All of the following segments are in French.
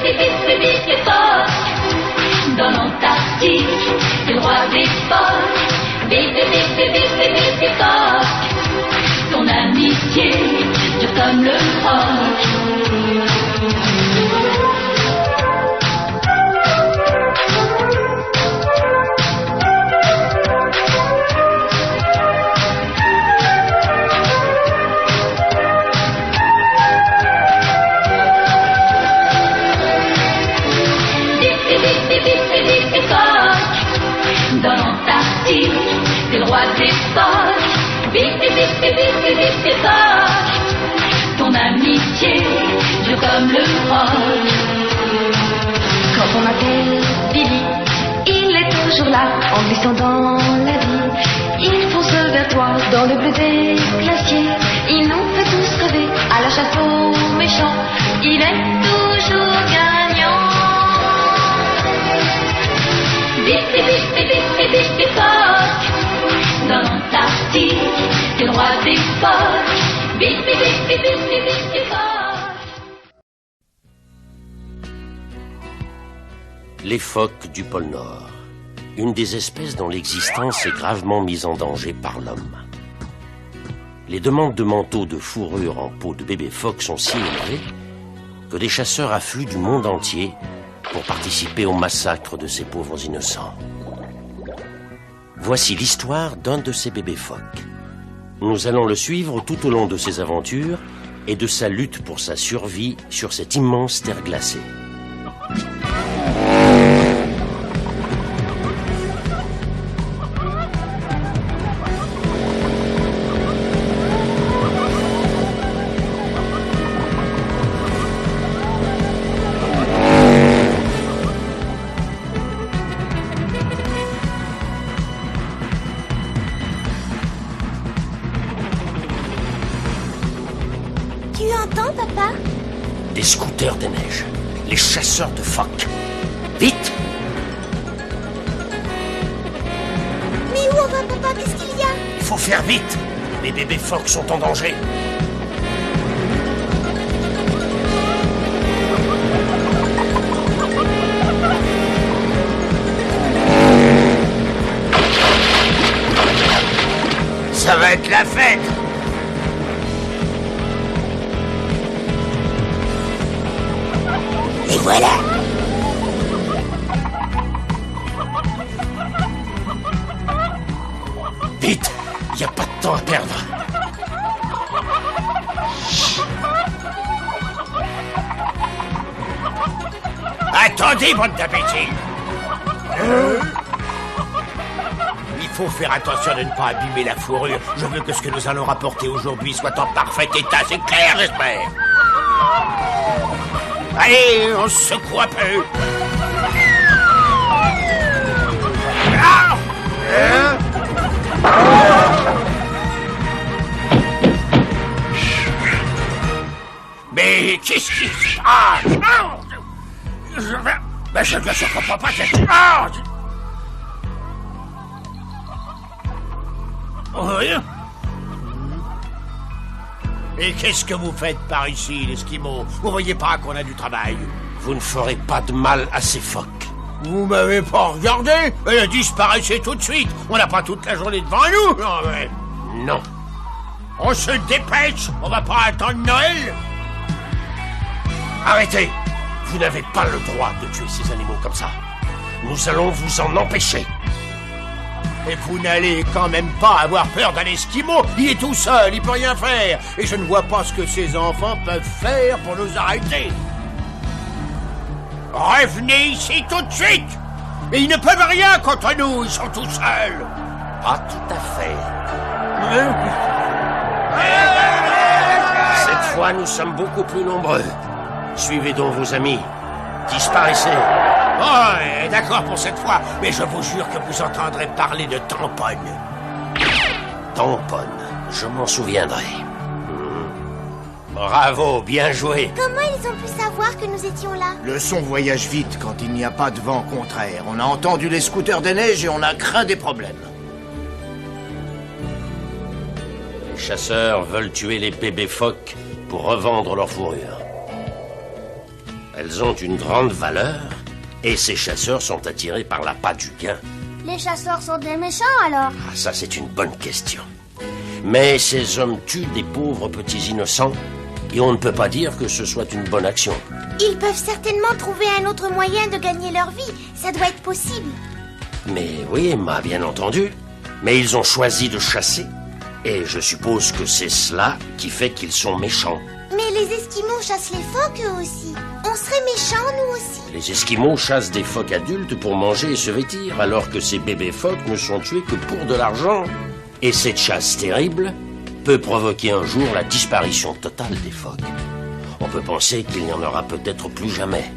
bébé phoque. Dans l'Antarctique, c'est le roi des phoques. Bébé phoque. Ton amitié dure comme le roc. Dans l'Antarctique, c'est le roi des phoques. Bébé phoque. Ton amitié dure comme le roc. Quand on m'appelle Billy, il est toujours là, en glissant dans la vie. Il fonce vers toi dans le bleu des glaciers. Il nous fait tous rêver à la chasse aux méchants. Il est toujours gagnant. Bébé phoque. Dans l'Antarctique, c'est le roi des phoques. Bébé phoque. Les phoques du pôle Nord, une des espèces dont l'existence est gravement mise en danger par l'homme. Les demandes de manteaux de fourrure en peau de bébé phoque sont si élevées que des chasseurs affluent du monde entier pour participer au massacre de ces pauvres innocents. Voici l'histoire d'un de ces bébés phoques. Nous allons le suivre tout au long de ses aventures et de sa lutte pour sa survie sur cette immense terre glacée. Tu entends, papa? Des scooters des neiges, les chasseurs de phoques. Vite! Mais où on va, papa? Qu'est-ce qu'il y a? Il faut faire vite! Les bébés phoques sont en danger. Ça va être la fête! Et voilà! Vite! Il n'y a pas de temps à perdre. Attendez, bande d'imbéciles! Il faut faire attention de ne pas abîmer la fourrure. Je veux que ce que nous allons rapporter aujourd'hui soit en parfait état. C'est clair, j'espère. Allez, on se secoue un peu. Ah! Mais qu'est-ce qui se passe? Mais je ne comprends pas cette chose. Oui. Et qu'est-ce que vous faites par ici, l'Esquimau? Vous voyez pas qu'on a du travail? Vous ne ferez pas de mal à ces phoques. Vous m'avez pas regardé? Disparaissez tout de suite. On n'a pas toute la journée devant nous. Non, mais... Non. On se dépêche. On va pas attendre Noël. Arrêtez. Vous n'avez pas le droit de tuer ces animaux comme ça. Nous allons vous en empêcher. Et vous n'allez quand même pas avoir peur d'un Esquimau. Il est tout seul, il peut rien faire. Et je ne vois pas ce que ces enfants peuvent faire pour nous arrêter. Revenez ici tout de suite. Et ils ne peuvent rien contre nous, ils sont tout seuls. Pas tout à fait. Cette fois, nous sommes beaucoup plus nombreux. Suivez donc vos amis. Disparaissez. Oh, d'accord pour cette fois, mais je vous jure que vous entendrez parler de tamponne. Tamponne, je m'en souviendrai. Bravo, bien joué. Comment ils ont pu savoir que nous étions là? Le son voyage vite quand il n'y a pas de vent contraire. On a entendu les scooters des neiges et on a craint des problèmes. Les chasseurs veulent tuer les bébés phoques pour revendre leur fourrure. Elles ont une grande valeur et ces chasseurs sont attirés par l'appât du gain. Les chasseurs sont des méchants alors? Ah, ça c'est une bonne question. Mais ces hommes tuent des pauvres petits innocents et on ne peut pas dire que ce soit une bonne action. Ils peuvent certainement trouver un autre moyen de gagner leur vie. Ça doit être possible. Mais oui, Emma, bien entendu. Mais ils ont choisi de chasser. Et je suppose que c'est cela qui fait qu'ils sont méchants. Mais les Esquimaux chassent les phoques eux aussi. On serait méchants nous aussi. Les Esquimaux chassent des phoques adultes pour manger et se vêtir, alors que ces bébés phoques ne sont tués que pour de l'argent. Et cette chasse terrible peut provoquer un jour la disparition totale des phoques. On peut penser qu'il n'y en aura peut-être plus jamais.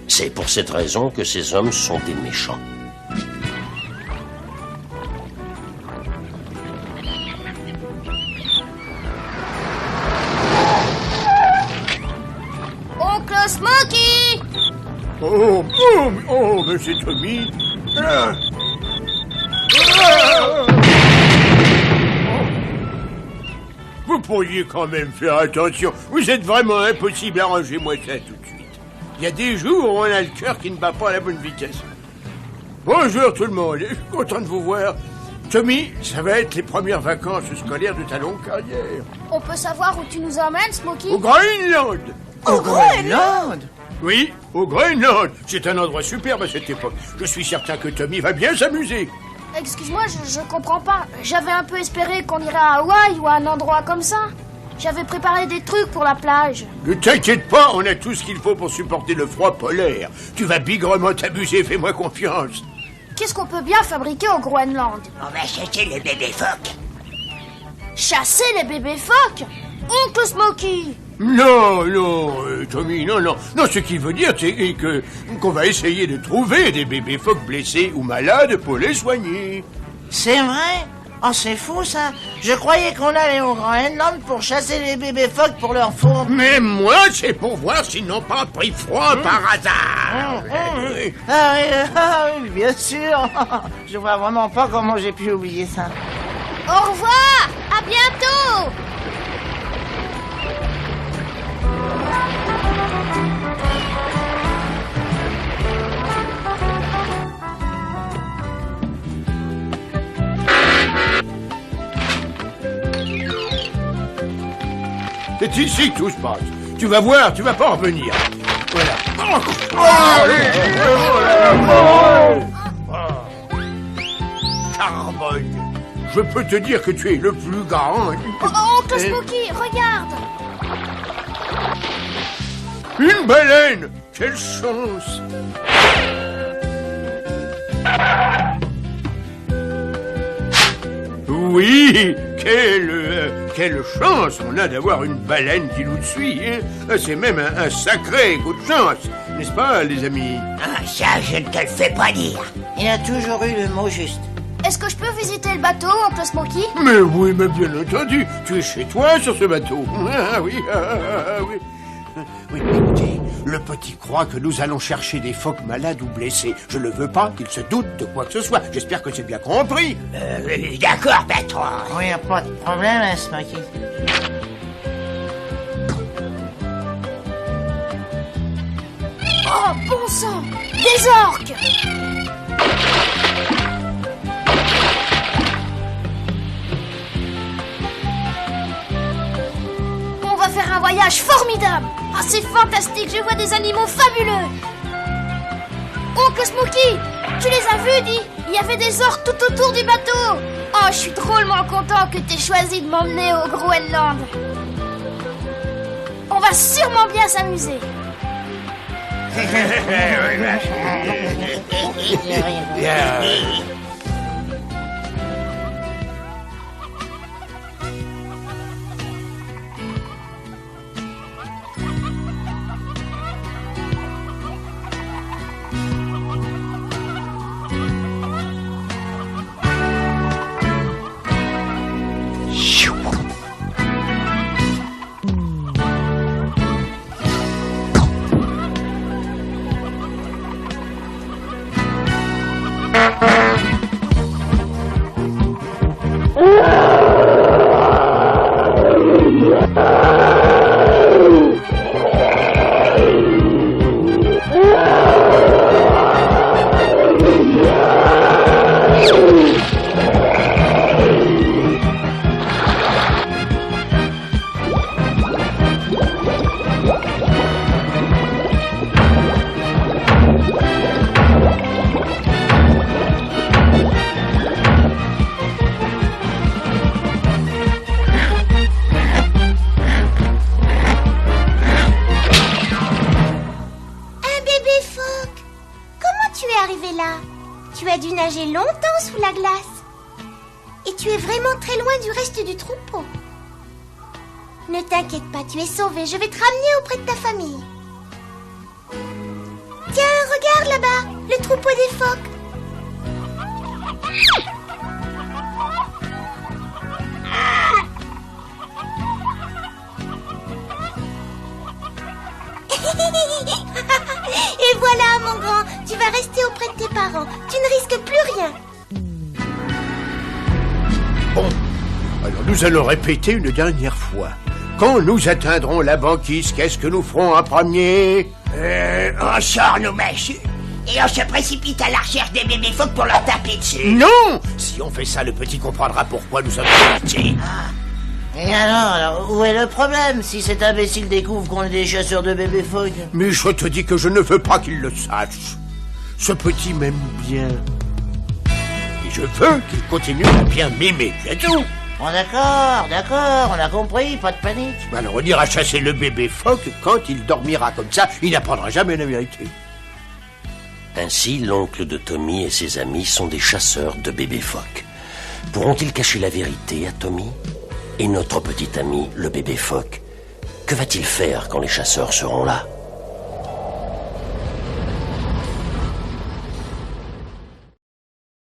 C'est pour cette raison que ces hommes sont des méchants. Oncle Smokey! Oh, monsieur Tommy. Vous pourriez quand même faire attention. Vous êtes vraiment impossible. Arrangez-moi ça tout de suite. Il y a des jours où on a le cœur qui ne bat pas à la bonne vitesse. Bonjour tout le monde. Je suis content de vous voir. Tommy, ça va être les premières vacances scolaires de ta longue carrière. On peut savoir où tu nous emmènes, Smokey? Au Groenland. Au Groenland? Oui, au Groenland. C'est un endroit superbe à cette époque. Je suis certain que Tommy va bien s'amuser. Excuse-moi, je comprends pas. J'avais un peu espéré qu'on irait à Hawaï ou à un endroit comme ça. J'avais préparé des trucs pour la plage. Ne t'inquiète pas, on a tout ce qu'il faut pour supporter le froid polaire. Tu vas bigrement t'amuser, fais-moi confiance. Qu'est-ce qu'on peut bien fabriquer au Groenland? On va chasser les bébés phoques. Chasser les bébés phoques? Oncle Smokey! Non, Tommy, non. Non, ce qu'il veut dire, c'est qu'on va essayer de trouver des bébés phoques blessés ou malades pour les soigner. C'est vrai? Oh, c'est fou ça. Je croyais qu'on allait au Groenland pour chasser les bébés phoques pour leur fourre. Mais moi, c'est pour voir s'ils n'ont pas pris froid par hasard. Ah oui, bien sûr. Je vois vraiment pas comment j'ai pu oublier ça. Au revoir! À bientôt! C'est ici que tout se passe. Tu vas voir, tu vas pas en revenir. Voilà. Carbone. Je peux te dire que tu es le plus grand. Oncle Smokey, regarde! Une baleine. Quelle chance. Oui, quelle chance on a d'avoir une baleine qui nous suit. Hein? C'est même un sacré coup de chance, n'est-ce pas, les amis? Ah, ça, je ne te le fais pas dire. Il a toujours eu le mot juste. Est-ce que je peux visiter le bateau, Oncle Smokey? Mais oui, mais bien entendu, tu es chez toi sur ce bateau. Ah oui, oui. Oui, écoutez, le petit croit que nous allons chercher des phoques malades ou blessés. Je ne veux pas qu'il se doute de quoi que ce soit. J'espère que c'est bien compris. D'accord, patron. Oui, y a pas de problème, hein, Smokey. Oh, bon sang! Des orques! On va faire un voyage formidable! Ah, c'est fantastique! Je vois des animaux fabuleux! Oncle Smokey! Tu les as vus, dis? Il y avait des orques tout autour du bateau! Oh, je suis drôlement content que t'aies choisi de m'emmener au Groenland! On va sûrement bien s'amuser! arrivé là? Tu as dû nager longtemps sous la glace. Et tu es vraiment très loin du reste du troupeau. Ne t'inquiète pas, tu es sauvé. Je vais te ramener auprès de ta famille. Tiens, regarde là-bas, le troupeau des phoques. Et voilà, mon grand, tu vas rester auprès de tes parents. Tu ne risques plus rien. Bon, alors nous allons répéter une dernière fois. Quand nous atteindrons la banquise, qu'est-ce que nous ferons en premier? On sort nos mèches et on se précipite à la recherche des bébés phoques pour leur taper dessus. Non! Si on fait ça, le petit comprendra pourquoi nous sommes partis. Et alors, où est le problème si cet imbécile découvre qu'on est des chasseurs de bébés phoques? Mais je te dis que je ne veux pas qu'il le sache. Ce petit m'aime bien. Et je veux qu'il continue à bien m'aimer, c'est tout. Bon, d'accord, on a compris, pas de panique. Alors on ira chasser le bébé phoque quand il dormira comme ça, il n'apprendra jamais la vérité. Ainsi, l'oncle de Tommy et ses amis sont des chasseurs de bébés phoques. Pourront-ils cacher la vérité à Tommy? Et notre petit ami, le bébé phoque, que va-t-il faire quand les chasseurs seront là?